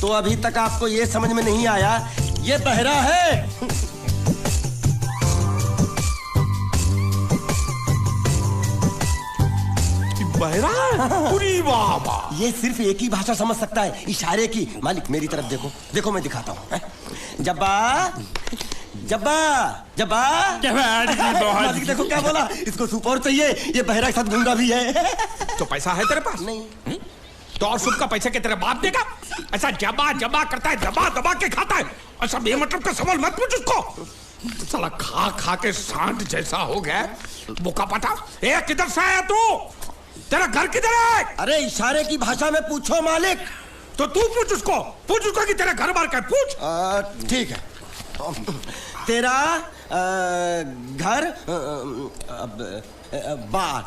तो अभी तक आपको ये समझ में नहीं आया ये बहरा है। बहरा? पूरी वाह। ये सिर्फ एक ही भाषा समझ सकता है, इशारे की। मालिक मेरी तरफ देखो, देखो मैं दिखाता हूँ। जब्बा जब्बा जब्बा। मालिक देखो क्या बोला, इसको सूप और चाहिए। ये बहरा के साथ गूंगा भी है। तो पैसा है तेरे पास? नहीं। तो और सूप का पैसा के तेरे बाप देगा? ऐसा जबा जबा करता है, दबा दबा के खाता है। ऐसा बेमतलब का सवाल मत पूछ उसको। साला खा खा के सांड जैसा हो गया। बुका पटा। ए किधर से आया तू? तेरा घर किधर है? अरे इशारे की भाषा में पूछो मालिक। तो तू पूछ उसको कि तेरा घर बार क्या है, पूछ। ठीक है। तेरा घर बार,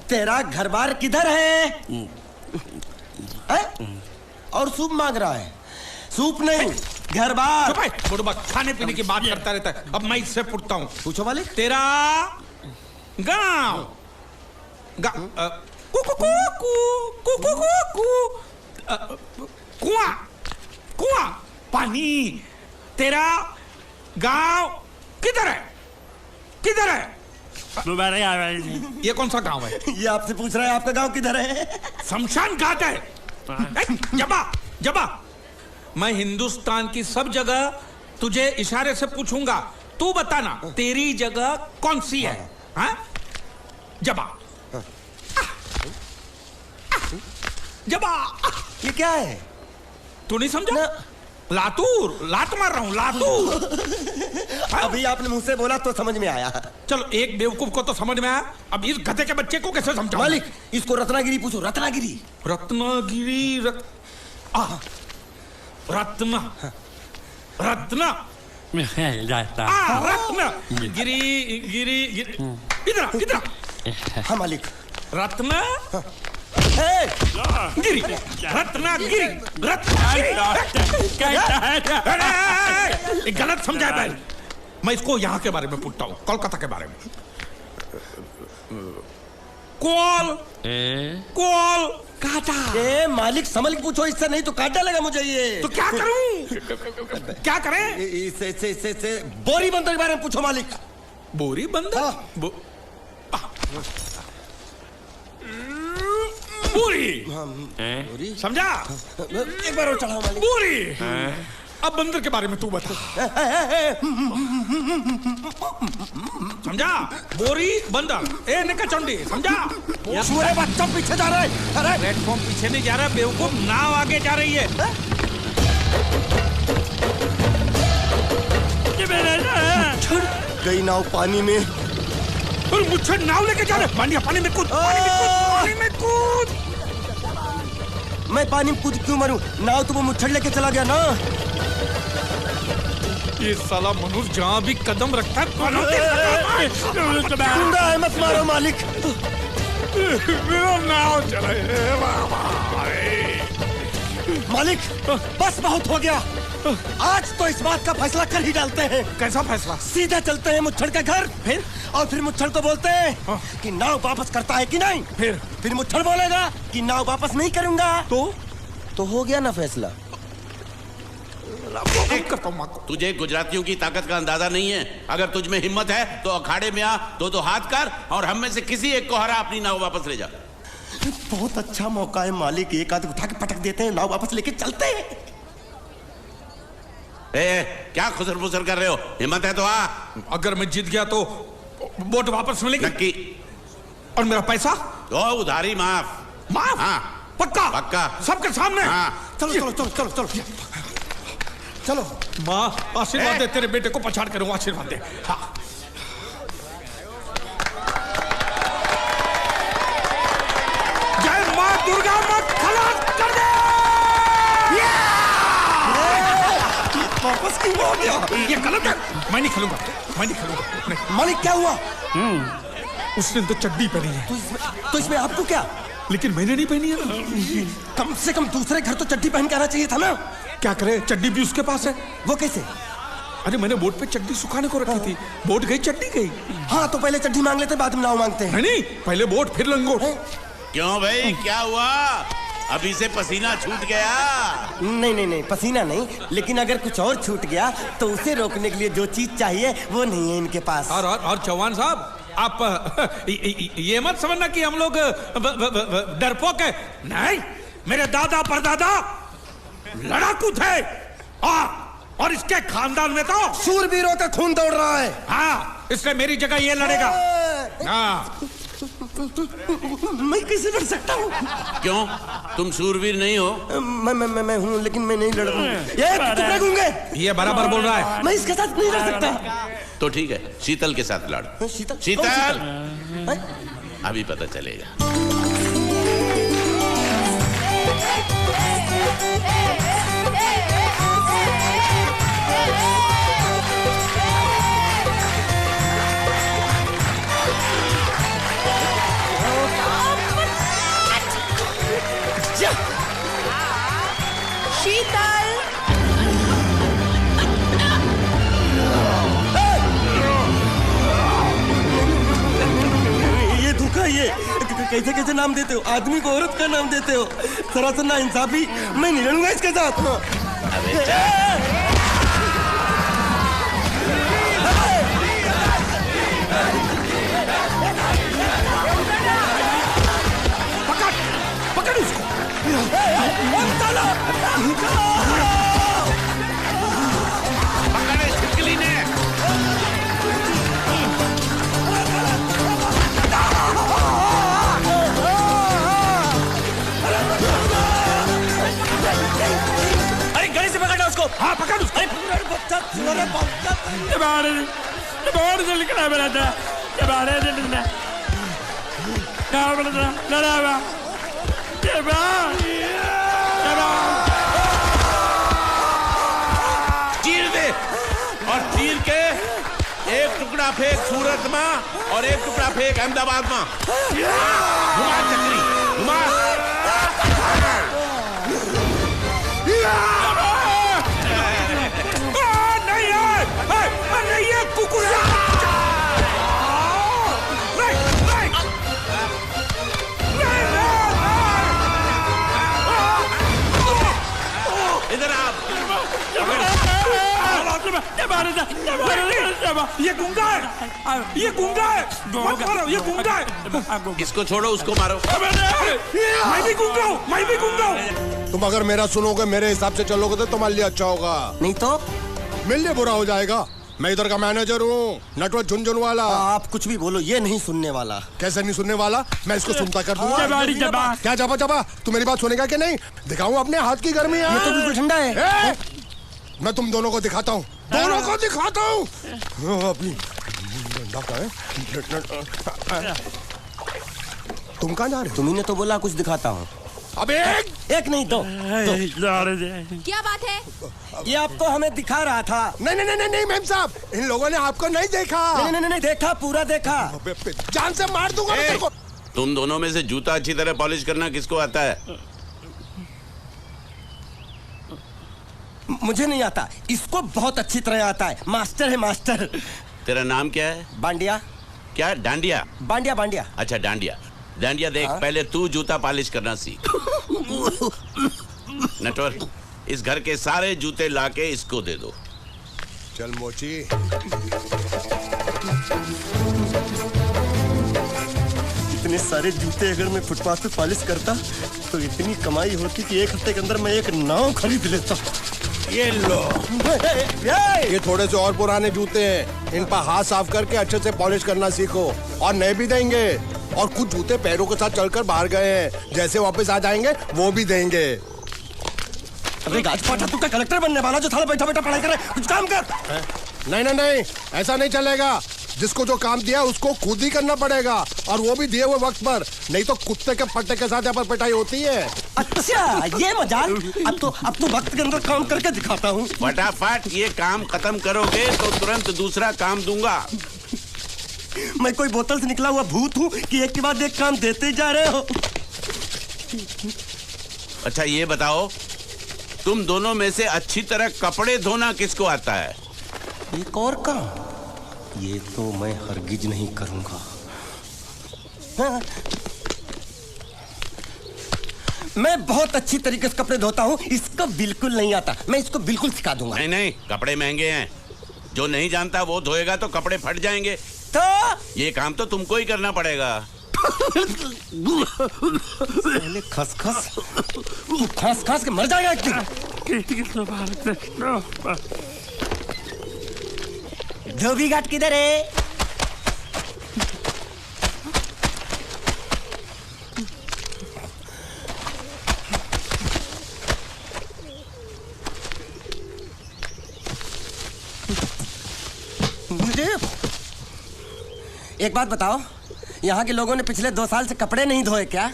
तेरा घर बार किधर है? और सूप मांग रहा है। सूप नहीं, घर बार। चुप है, बुढ़बा खाने पीने की बात करता रहता है। अब मैं इससे पूछता हूँ। पूछो मालिक। तेरा गाँव कुआं कुआं पानी, तेरा गांव किधर है? किधर है? ये कौन सा गांव है? ये आपसे पूछ रहा है आपका गांव किधर है? शमशान घाट है। जबा जबा, मैं हिंदुस्तान की सब जगह तुझे इशारे से पूछूंगा, तू बताना तेरी जगह कौन सी है? हाँ? जबा जबा। ये क्या है? तू नहीं समझा? लातूर, लात मार रहा हूं, लातूर। अभी आपने मुंह से बोला तो समझ में आया। चलो एक बेवकूफ को तो समझ में आया, अब इस गधे के बच्चे को कैसे समझाऊं? मालिक इसको रत्नागिरी पूछो। रत्नागिरी। रत्नागिरी रत्न रत्न रत्न गिरी गिरी इधर इधर। हाँ मालिक। रत्न गिरी, रत्नागिरी, रत्नागिरी। गलत समझा भाई। मैं इसको यहाँ के बारे में पूछता हूँ, कोलकाता के बारे में। कोल कोल काटा। मालिक संभल के पूछो, इससे नहीं तो काट डालेगा मुझे ये। तो क्या करूं? क्या करें? इससे बोरी बंदर के बारे में पूछो मालिक। बोरी बंदर? पूरी समझा? एक बार और चढ़ाओ मालिक। पूरी। अब बंदर के बारे में तू बता। समझा? बोरी बंदर। ए निकचंडी, समझा? सूरे बच्चा पीछे जा रहा है। अरे प्लेटफॉर्म पीछे नहीं जा रहा बेवकूफ, नाव आगे जा रही है। गई नाव पानी में। और मुझे नाव लेके जा रहे। पानी में कूद, पानी में कूद। मैं पानी में कूद क्यों मरूं? नाव तो वो मुच्छड़ लेके चला गया ना। ये साला मनुष्य जहाँ भी कदम रखता है गुंडा है, मत मारो मालिक। नाव चले। मालिक बस बहुत हो गया। आज तो इस बात का फैसला कर ही डालते हैं। कैसा फैसला? सीधा चलते हैं मुच्छड़ के घर, फिर मुच्छड़ को बोलते हैं कि नाव वापस करता है कि नहीं। फिर मुच्छड़ बोलेगा कि नाव वापस नहीं करूंगा। तो हो गया ना फैसला। तुझे गुजरातियों की ताकत का अंदाजा नहीं है। अगर तुझ में हिम्मत है तो अखाड़े में आ, दो हाथ कर और हम में से किसी एक को हरा अपनी नाव वापस ले जा। बहुत अच्छा मौका है मालिक, एक आध उठा के पटक देते हैं, नाव वापस लेके चलते हैं। क्या खुसर फुसर कर रहे हो? हिम्मत है तो आ। अगर मैं जीत गया तो बोट वापस मिलेगी? नक्की। और मेरा पैसा? तो उधारी माफ। माफ? हाँ। पक्का? पक्का। सबके सामने? हाँ। चलो। माँ आशीर्वाद दे, तेरे बेटे को पछाड़ करूंगा, आशीर्वाद दे। हाँ। जय माँ दुर्गा, मत खलास कर दे। वापस क्यों हो गया? ये गलत है। मैं नहीं खेलूंगा। मालिक क्या हुआ? उसने तो चड्डी पहनी है। तो इसमें आपको क्या? लेकिन मैंने नहीं पहनी है। कम से कम दूसरे घर तो चड्डी पहन के आना चाहिए था ना। क्या करे, चड्डी भी उसके पास है। वो कैसे? अरे मैंने बोट पे चड्डी सुखाने को रखी थी, बोट गई चड्डी गई। हाँ तो पहले चड्डी मांग लेते, बाद में नाव मांगते हैं। नहीं, पहले बोट फिर लंगोट। क्यों भाई, क्या हुआ? अभी से पसीना छूट गया। नहीं नहीं नहीं, पसीना नहीं, लेकिन अगर कुछ और छूट गया तो उसे रोकने के लिए जो चीज चाहिए वो नहीं है इनके पास। और चौहान साहब, आप ये मत समझना कि हम लोग डरपोक है। नहीं, मेरे दादा परदादा लड़ाकू थे और इसके खानदान में तो शूरवीरों का खून दौड़ रहा है। हाँ, इसलिए मेरी जगह ये लड़ेगा। हाँ। मैं कैसे लड़ सकता हूँ? क्यों, तुम शूरवीर नहीं हो? मैं हूँ, लेकिन मैं नहीं लड़ रहा हूँ। ये बराबर बोल रहा है। मैं इसके साथ नहीं लड़ सकता। तो ठीक है, शीतल के साथ लड़। शीतल? शीतल, अभी पता चलेगा। शीतल, ये धोखा, ये कैसे कैसे नाम देते हो? आदमी को औरत का नाम देते हो। सरासर ना इंसाफी। मैं नहीं लड़ूंगा इसके साथ। अबे जा। पकड़ उसको। पकड़े छिपकली ने। अरे गले से पकड़ना उसको। हाँ, पकड़ उसको। बाहर से निकला मेरा था, बाहर से निकला, क्या बोला था? लड़ा हुआ, चीर दे, और चीर के एक टुकड़ा फेंक सूरत में और एक टुकड़ा फेंक अहमदाबाद में। घुमा चक्री, घुमा। नहीं ये कुकुर। इधर आप। ये गुंगा है, ये गुंगा है। मत मारो, ये गुंगा है। इसको छोड़ो, उसको मारो। मैं भी गुंगा हूँ, मैं भी गुंगा हूँ। तुम अगर मेरा सुनोगे, मेरे हिसाब से चलोगे तो तुम्हारे लिए अच्छा होगा, नहीं तो मेरे लिए बुरा हो जाएगा। मैं इधर का मैनेजर हूँ, नटवर झुनझुनवाला। आप कुछ भी बोलो, ये नहीं सुनने वाला। कैसे नहीं सुनने वाला? मैं इसको सुनता कर दूंगा। क्या जबा जबा? तू मेरी बात सुनेगा कि नहीं? दिखाऊं अपने हाथ की गर्मी? ये तो बिल्कुल ठंडा है। मैं तुम दोनों को दिखाता हूँ, दोनों को दिखाता हूँ। अभी तुम कहाँ जा रहे हो? तुम्ही ने तो बोला कुछ दिखाता हूँ। अब एक नहीं, दो। क्या बात है? ये आपको हमें दिखा रहा था। नहीं नहीं नहीं नहीं मैम साहब, इन लोगों ने आपको नहीं देखा। नहीं नहीं नहीं, देखा, पूरा देखा। जान से मार दूंगा मैं तेरे को। तुम दोनों में से जूता अच्छी तरह पॉलिश करना किसको आता है? मुझे नहीं आता, इसको बहुत अच्छी तरह आता है। मास्टर है, मास्टर। तेरा नाम क्या है? बांडिया। क्या? डांडिया? बांडिया, बांडिया। अच्छा, डांडिया। डांडिया देख, पहले तू जूता पॉलिश करना सीख। नटवर, इस घर के सारे जूते लाके इसको दे दो। चल मोची। इतने सारे जूते अगर मैं फुटपाथ पे पॉलिश करता तो इतनी कमाई होती कि एक हफ्ते के अंदर मैं एक नाव खरीद लेता। ये लो, ये थोड़े से और पुराने जूते हैं, इन पर हाथ साफ करके अच्छे से पॉलिश करना सीखो। और नए भी देंगे, और कुछ जूते पैरों के साथ चलकर बाहर गए हैं, जैसे वापस आ जाएंगे वो भी देंगे। अरे गाजपाटा, तू क्या कलेक्टर बनने वाला जो थाला बैठा बैठा पढ़ाई करे? कुछ काम कर। नहीं नहीं नहीं, ऐसा नहीं चलेगा। जिसको जो काम दिया उसको खुद ही करना पड़ेगा, और वो भी दिए हुए वक्त पर, नहीं तो कुत्ते के पट्टे के साथ यहाँ पर पिटाई होती है। अच्छा, ये मजाक। अब तो वक्त के अंदर काम करके दिखाता हूँ। फटाफट ये काम खत्म करोगे तो तुरंत दूसरा काम दूंगा। मैं कोई बोतल से निकला हुआ भूत हूँ कि एक के बाद एक काम देते जा रहे हो? अच्छा ये बताओ, तुम दोनों में से अच्छी तरह कपड़े धोना किसको आता है? एक और काम? ये तो मैं हरगिज नहीं करूंगा। हाँ। मैं बहुत अच्छी तरीके से कपड़े धोता हूँ, इसको बिल्कुल नहीं आता। मैं इसको बिल्कुल सिखा दूंगा। नहीं नहीं, कपड़े महंगे हैं, जो नहीं जानता वो धोएगा तो कपड़े फट जाएंगे। तो ये काम तो तुमको ही करना पड़ेगा। खस खस के मर जाएगा एक दिन। धोबी घाट किधर है? मुझे एक बात बताओ, यहाँ के लोगों ने पिछले 2 साल से कपड़े नहीं धोए क्या?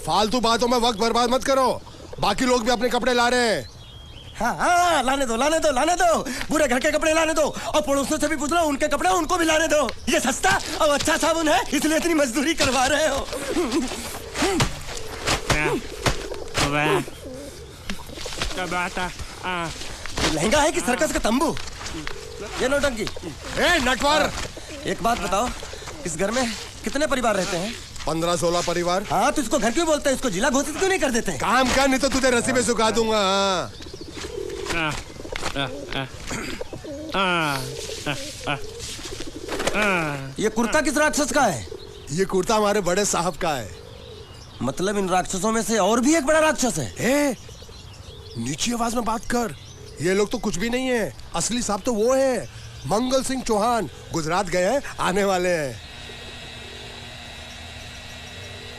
फालतू बातों में वक्त बर्बाद मत करो, बाकी लोग भी अपने कपड़े ला रहे हैं। हाँ, लाने दो, पूरे घर के कपड़े लाने दो, और पड़ोसियों से भी पूछ लो, उनके कपड़े उनको भी लाने दो। ये सस्ता और अच्छा साबुन है, इसलिए इतनी मजदूरी करवा रहे हो। लहंगा है कि सर्कस का तंबू? ये नौटंकी। नटवर, एक बात बताओ, इस घर में कितने परिवार रहते हैं? 15-16 परिवार। हाँ, तो इसको घर क्यों बोलते हैं? इसको जिला घोषित क्यों नहीं कर देते? काम कर, नहीं तो तुझे रस्सी में सुखा दूंगा। ये कुर्ता किस राक्षस का है? ये कुर्ता हमारे बड़े साहब का है। मतलब इन राक्षसों में से और भी एक बड़ा राक्षस है? नीची आवाज में बात कर, ये लोग तो कुछ भी नहीं है, असली साहब तो वो है, मंगल सिंह चौहान। गुजरात गए हैं, आने वाले हैं।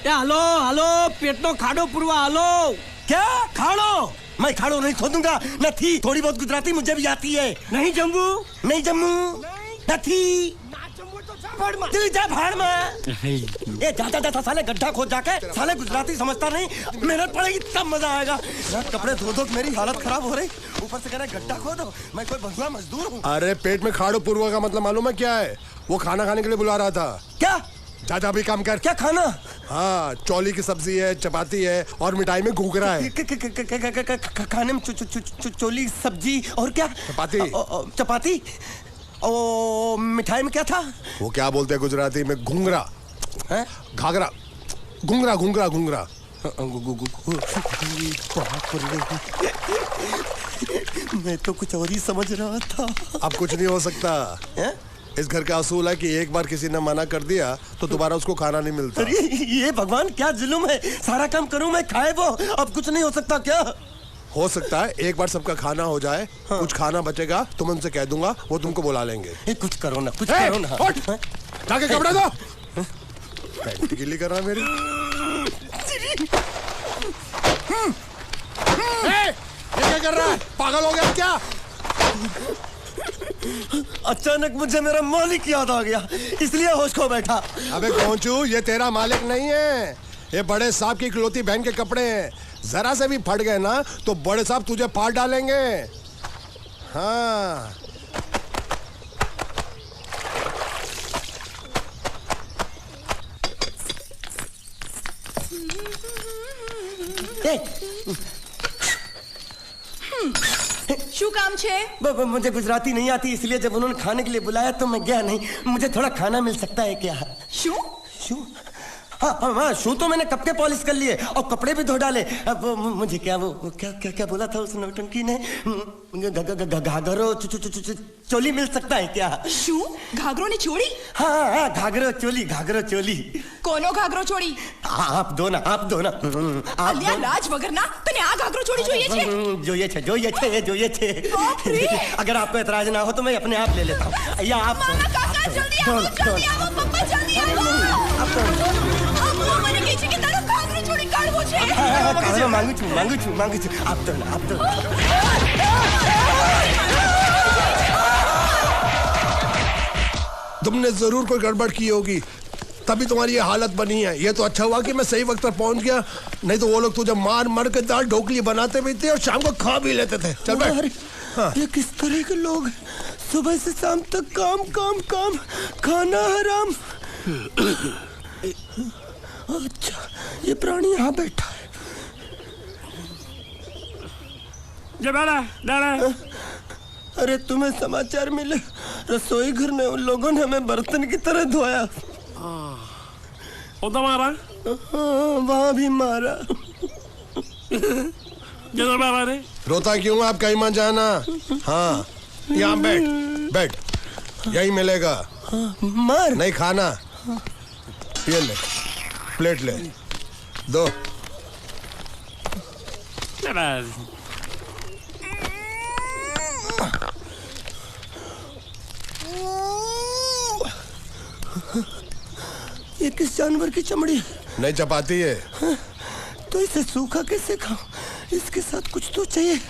हेलो, पेटनो खाड़ो पुरवा, हेलो। क्या खाड़ो? मैं खाड़ो नहीं खोदूंगा, न थी। थोड़ी बहुत गुजराती मुझे भी आती है। नहीं जम्मू, नहीं जम्मू, न थी। तू जा भाड़ में। ये जाता साले गड्ढा खोद जाके, साले गुजराती समझता नहीं, मेहनत पड़ेगी तब मजा आएगा। कपड़े धो धो मेरी हालत खराब हो रही, ऊपर से कह रहे गड्ढा खोदो। मैं कोई भगवा मजदूर हूँ? अरे पेट में खाड़ो पुरवा का मतलब मालूम है क्या है? वो खाना खाने के लिए बुला रहा था। क्या? जा भी काम कर। क्या खाना? हाँ, चौली की सब्जी है, चपाती है, और मिठाई में घूघरा है। खाने में चोली सब्जी और क्या? चपाती। ओ, मिठाई में क्या था? वो क्या बोलते हैं गुजराती में? घूंघरा है, घाघरा, घूंघरा। मैं तो कुछ और ही समझ रहा था। अब कुछ नहीं हो सकता है? इस घर का असूल है कि एक बार किसी ने मना कर दिया तो दोबारा उसको खाना नहीं मिलता। ये भगवान क्या जुल्म है, सारा काम करूं मैं, खाए वो। अब कुछ नहीं हो सकता क्या? हो सकता है एक बार सबका खाना हो जाए। हाँ। कुछ खाना बचेगा तो मैं उनसे कह दूंगा, वो तुमको बुला लेंगे। कुछ करो ना, कुछ करो ना। जाके कपड़े दो। पैंट गिल्ली कर रहा मेरी। ये क्या कर रहा है? पागल हो गया क्या? अचानक मुझे मेरा मालिक याद आ गया, इसलिए होश खो बैठा। अबे कौनचू, ये तेरा मालिक नहीं है, ये बड़े साहब की इकलौती बहन के कपड़े हैं। जरा से भी फट गए ना तो बड़े साहब तुझे फाड़ डालेंगे। हाँ, શું કામ છે? मुझे गुजराती नहीं आती, इसलिए जब उन्होंने खाने के लिए बुलाया तो मैं गया नहीं। मुझे थोड़ा खाना मिल सकता है क्या? શું? शू? हाँ, शू तो मैंने कब के पॉलिश कर लिए और कपड़े भी धो डाले। अब मुझे क्या क्या बोला था उस नौटंकी ने? घाघरो चोली मिल सकता है क्या? શું? ઘાઘરો ને ચોળી? हाँ, घाघरो चोली। કોનો ઘાઘરો ચોળી? आप दो ना। અલ્યા લાજ વગરના, તને આ ઘાઘરો ચોળી જોઈએ છે? જોઈએ છે। अगर आपको एतराज ना हो तो मैं अपने आप ले लेता हूँ। या आप મામા કાકા જલ્દી આવો, પપ્પા જલ્દી આવો। અમ્મા મને કહે છે કે તારો ઘાઘરો ચોળી કાઢવો છે। मांगू छू। आप तो तुमने जरूर कोई गड़बड़ की होगी, तभी तुम्हारी ये हालत बनी है। ये तो अच्छा हुआ कि मैं सही वक्त पर पहुंच गया, नहीं तो वो लोग तुझे मार के दाल ढोकली बनाते भी थे और शाम को खा भी लेते थे। चल बैठ। हाँ। ये किस तरह के लोग हैं? सुबह से शाम तक काम, खाना हराम। अच्छा, ये प्राणी यहाँ बैठा है। अरे तुम्हें समाचार मिले? रसोई घर में उन लोगों ने हमें बर्तन की तरह धोया। वहाँ भी मारा। जरूर बाबा रे। रोता क्यों आप कहीं मत जाना। हाँ यहाँ बैठ बैठ, यही मिलेगा। मार नहीं खाना, ये ले प्लेट ले दो। ये किस जानवर की चमड़ी? नहीं चपाती है। तो इसे सूखा कैसे खाऊं? इसके साथ कुछ तो चाहिए।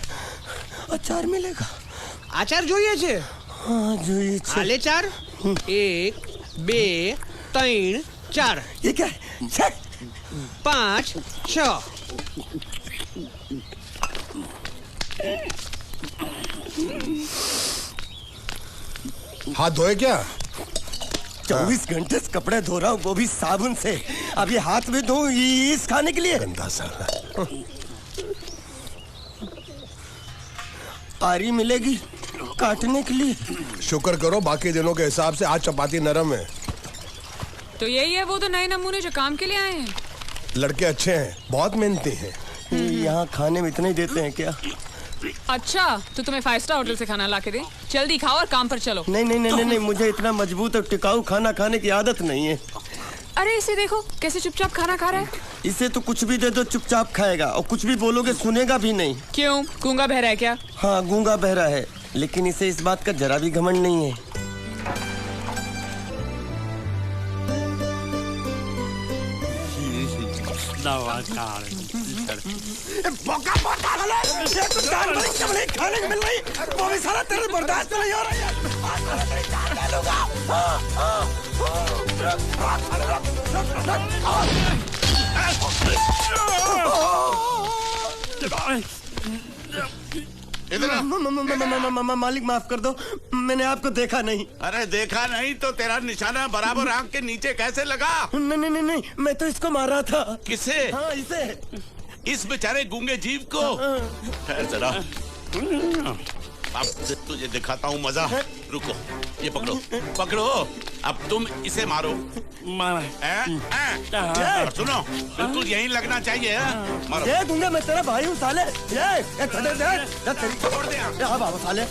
अचार मिलेगा? આચાર જોઈએ છે? हाँ જોઈએ છે। આલે ચાર 1 2 3 4 ये क्या है? छे! 5 6 हाथ धोए क्या? 24 घंटे से कपड़े धो रहा हूँ, वो भी साबुन से। अब ये हाथ में धो इस खाने के लिए? गंदा साला। आरी मिलेगी काटने के लिए? शुक्र करो बाकी दिनों के हिसाब से आज चपाती नरम है। तो यही है वो तो नए नमूने जो काम के लिए आए हैं। लड़के अच्छे हैं, बहुत मेहनती हैं। यहाँ खाने में इतना ही देते हैं क्या? अच्छा तो तुम्हें 5 स्टार होटल से खाना ला के दे? जल्दी खाओ और काम पर चलो। नहीं नहीं नहीं नहीं, मुझे इतना मजबूत और टिकाऊ खाना खाने की आदत नहीं है। अरे इसे देखो कैसे चुपचाप खाना खा रहा है। इसे तो कुछ भी दे दो चुपचाप खाएगा, और कुछ भी बोलोगे सुनेगा भी नहीं। क्यों, गूंगा बहरा है क्या? हाँ गूंगा बहरा है, लेकिन इसे इस बात का जरा भी घमंड नहीं है। मौका बहुत पागल है। ये तो जानवर की चमड़ी खाने को मिल रही, वो भी साला तेरे बर्दाश्त नहीं हो रही है। आज मैं तेरी जान ले लूंगा। मालिक माफ कर दो, मैंने आपको देखा नहीं। अरे देखा नहीं तो तेरा निशाना बराबर आंख के नीचे कैसे लगा? नहीं नहीं नहीं, मैं तो इसको मार रहा था। किसे? हाँ इसे। इस बेचारे गूंगे जीव को? ठहर जरा, अब तुझे दिखाता हूँ मजा। रुको, ये पकड़ो पकड़ो, अब तुम इसे मारो। सुनो, बिल्कुल यहीं लगना चाहिए। मारो। ये गूंगा, मैं तेरा भाई हूँ साले। ये छोड़ दे। हाँ बाबा साले।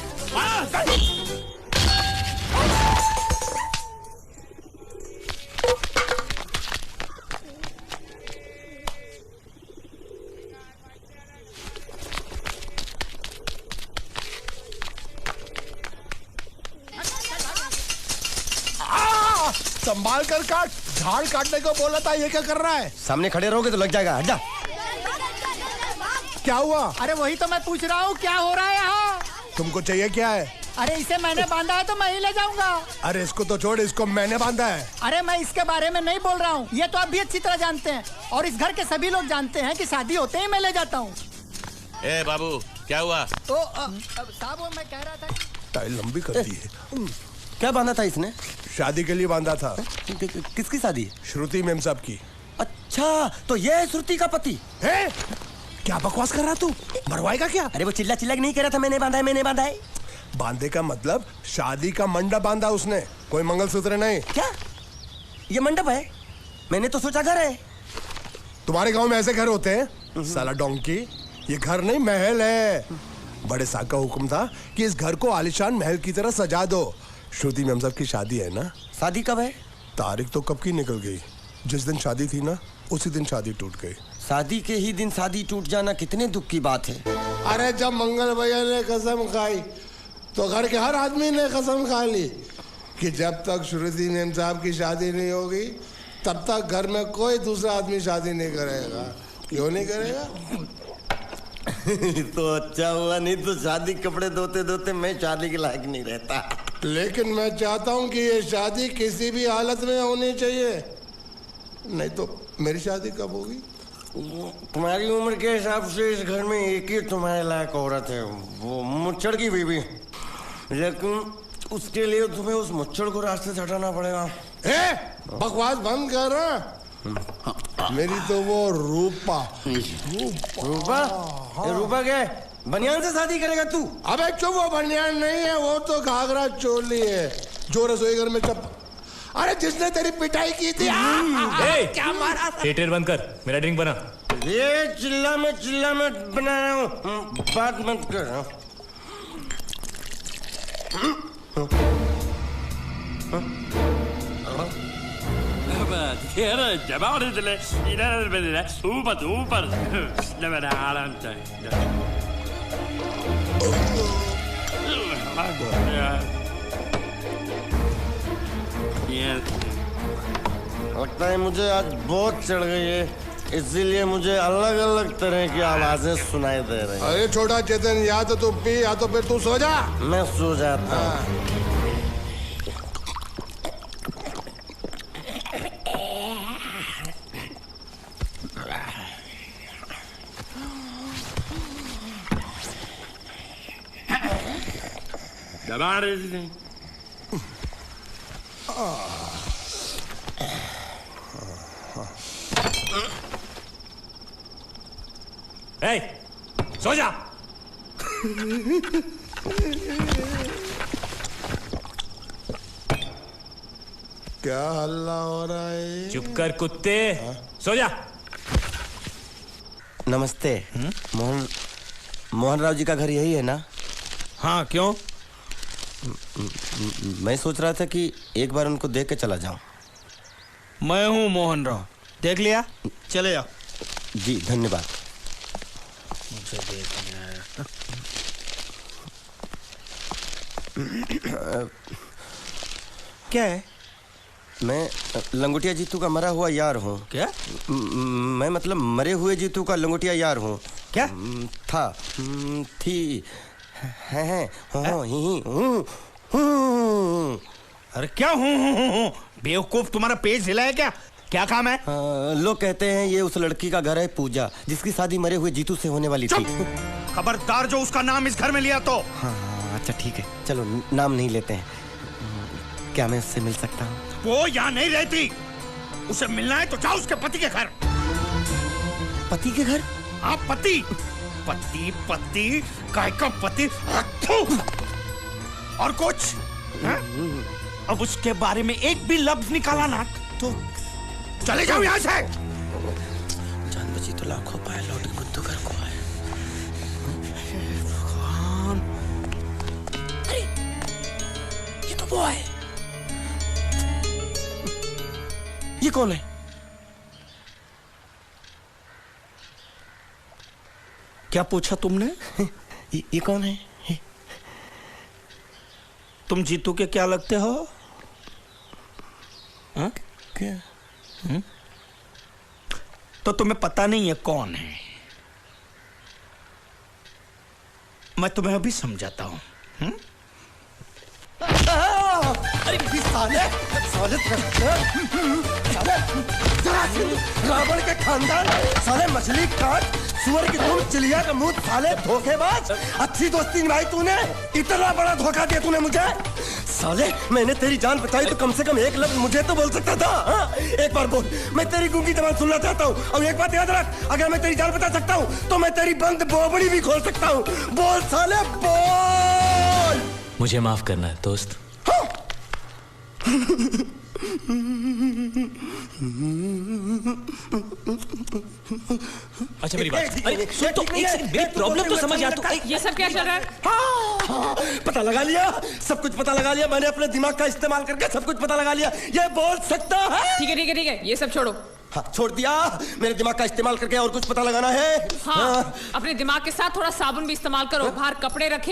संभाल कर काट, झाड़ काटने को बोला था, ये क्या कर रहा है? सामने खड़े रहोगे तो लग जाएगा। हट जा। क्या हुआ? अरे वही तो मैं पूछ रहा हूँ, क्या हो रहा है यहाँ? तुमको चाहिए क्या है? अरे इसे मैंने बांधा है तो मैं ही ले जाऊंगा। अरे इसको तो छोड़, इसको मैंने बांधा है। अरे मैं इसके बारे में नहीं बोल रहा हूँ, ये तो आप भी अच्छी तरह जानते हैं, और इस घर के सभी लोग जानते हैं कि शादी होते ही मैं ले जाता हूँ। ए बाबू, क्या हुआ? तो साहब वो मैं कह रहा था। टाइल लंबी कर दी है। क्या बांधा था इसने? शादी के लिए बांधा था। किसकी शादी? श्रुति मेम साहब की। अच्छा, तो ये है श्रुति का पति? है? क्या बकवास कर रहा तू? मरवाएगा क्या? अरे वो चिल्ला चिल्ला नहीं कह रहा था मैंने बांधा है, मैंने बांधा है। बांधे का मतलब शादी का मंडप बांधा उसने, कोई मंगलसूत्र नहीं। क्या ये मंडप है? मैंने तो सोचा घर है। तुम्हारे गांव में ऐसे घर होते हैं साला डोंकी? ये घर नहीं, महल है। बड़े साहब का हुक्म था कि इस घर को आलीशान महल की तरह सजा दो। श्रुति मेम साहब की शादी है ना? शादी कब है? तारीख तो कब की निकल गई, जिस दिन शादी थी ना उसी दिन शादी टूट गई। शादी के ही दिन शादी टूट जाना कितने दुख की बात है। अरे जब मंगल भैया ने कसम खाई तो घर के हर आदमी ने कसम खा ली कि जब तक श्रुति मेम साहब की शादी नहीं होगी तब तक घर में कोई दूसरा आदमी शादी नहीं करेगा। क्यों नहीं करेगा? तो अच्छा हुआ, नहीं तो शादी कपड़े धोते धोते मैं शादी के लायक नहीं रहता। लेकिन मैं चाहता हूँ कि ये शादी किसी भी हालत में होनी चाहिए, नहीं तो मेरी शादी कब होगी? तुम्हारी उम्र के हिसाब से इस घर में एक ही तुम्हारे लायक औरत है, वो मुच्छड़ की बीवी। लेकिन उसके लिए तुम्हें उस मुच्छड़ को रास्ते से हटाना पड़ेगा। बकवास बंद कर रहा। मेरी तो वो रूपा। रूपा? रूपा क्या है? बनियान से शादी करेगा तू? अबे चुप, वो बनियान नहीं है, वो तो घाघरा चोली है जो रसोई घर में अरे जिसने तेरी पिटाई की थी क्या मारा था? थिएटर बंद कर, मेरा ड्रिंक बना। ये चिल्ला मत बना रहा हूँ, बात मत कर। लगता है मुझे आज बहुत चढ़ गई है, इसीलिए मुझे अलग अलग तरह की आवाजें सुनाई दे रही हैं। अरे छोटा चेतन, या तो तू पी या तो फिर तू सो जा। मैं सो जाता हूँ। दबा रहे थे। सो जा। क्या हल्ला हो रहा है? चुप कर कुत्ते, सो जा। नमस्ते। मोहन राव जी का घर यही है ना? हाँ, क्यों? मैं सोच रहा था कि एक बार उनको देख के चला जाऊं। मैं हूँ मोहन राव, देख लिया? चले जाओ। जी धन्यवाद। मुझे देखना है। क्या है? मैं लंगोटिया जीतू का मरा हुआ यार हूँ। क्या? मैं मतलब मरे हुए जीतू का लंगोटिया यार हूँ। क्या? था, थी, है, अरे क्या हूँ? बेवकूफ, तुम्हारा पेज हिला है क्या? क्या काम है? लोग कहते हैं ये उस लड़की का घर है पूजा, जिसकी शादी मरे हुए जीतू से होने वाली थी। खबरदार जो उसका नाम इस घर में लिया तो। हाँ अच्छा ठीक है, चलो नाम नहीं लेते हैं। क्या मैं उससे मिल सकता हूँ? वो यहाँ नहीं रहती। उसे मिलना है तो जाओ उसके पति के घर। पति के घर? हाँ, पति पति काय का पति। और कुछ है? अब उसके बारे में एक भी लफ्ज निकाला ना तो चले जाओ यहाँ से। जान बची तो लाखों पाए, लौट के बुद्धू घर को आए। भगवान, अरे ये तो वो है। ये कौन है? क्या पूछा तुमने? ये कौन है? तुम जीतू के क्या लगते हो? हा? क्या? तो तुम्हें पता नहीं है कौन है? मैं तुम्हें अभी समझाता हूं। अरे साले रावण के खानदान, साले मछली काट, सुअर की तुम, चिलिया का मुंह, साले धोखेबाज। अच्छी दोस्ती निभाई तूने, इतना बड़ा धोखा दिया तूने मुझे। साले मैंने तेरी जान बचाई तो कम से कम एक लफ्ज मुझे तो बोल सकता था। हाँ? एक बार बोल, मैं तेरी गूंगी जबान सुनना चाहता हूँ। और एक बात याद रख, अगर मैं तेरी जान बचा सकता हूँ तो मैं तेरी बंद बोबड़ी भी खोल सकता हूँ। बोल साले बोल। मुझे माफ करना है दोस्त। अच्छा मेरी बात, अरे सुन तो एक सेकंड, मेरी प्रॉब्लम तो समझ आ तू। ये सब क्या चल रहा है? हाँ, पता लगा लिया, सब कुछ पता लगा लिया। मैंने अपने दिमाग का इस्तेमाल करके सब कुछ पता लगा लिया। ये बोल सकता है? ठीक है ठीक है ठीक है, ये सब छोड़ो। हाँ, छोड़ दिया। मेरे दिमाग का इस्तेमाल करके और कुछ पता लगाना है? हाँ, अपने दिमाग के साथ थोड़ा साबुन भी इस्तेमाल करो। बाहर कपड़े रखे